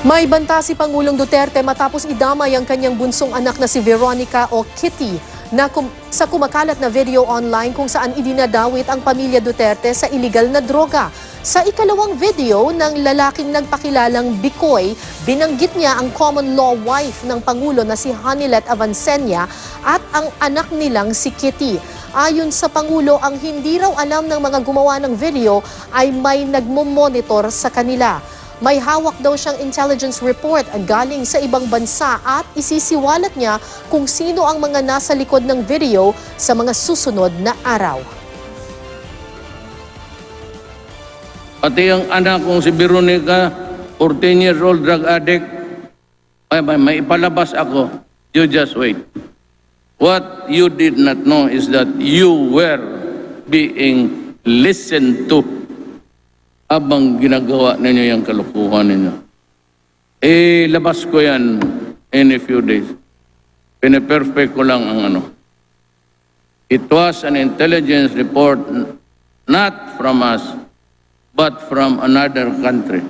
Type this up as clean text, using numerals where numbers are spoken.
May banta si Pangulong Duterte matapos idamay ang kanyang bunsong anak na si Veronica o Kitty sa kumakalat na video online kung saan idinadawit ang pamilya Duterte sa iligal na droga. Sa ikalawang video ng lalaking nagpakilalang Bikoy, binanggit niya ang common law wife ng Pangulo na si Hanilet Avancenia at ang anak nilang si Kitty. Ayon sa Pangulo, ang hindi raw alam ng mga gumawa ng video ay may nagmomonitor sa kanila. May hawak daw siyang intelligence report galing sa ibang bansa at isisiwalat niya kung sino ang mga nasa likod ng video sa mga susunod na araw. Pati ang anak kong si Veronica, 14 years old drug addict, may ipalabas ako. You just wait. What you did not know is that you were being listened to habang ginagawa ninyo yung kalukuhan ninyo. Labas ko yan in a few days. Pine-perfect ko lang ang ano. It was an intelligence report not from us, but from another country.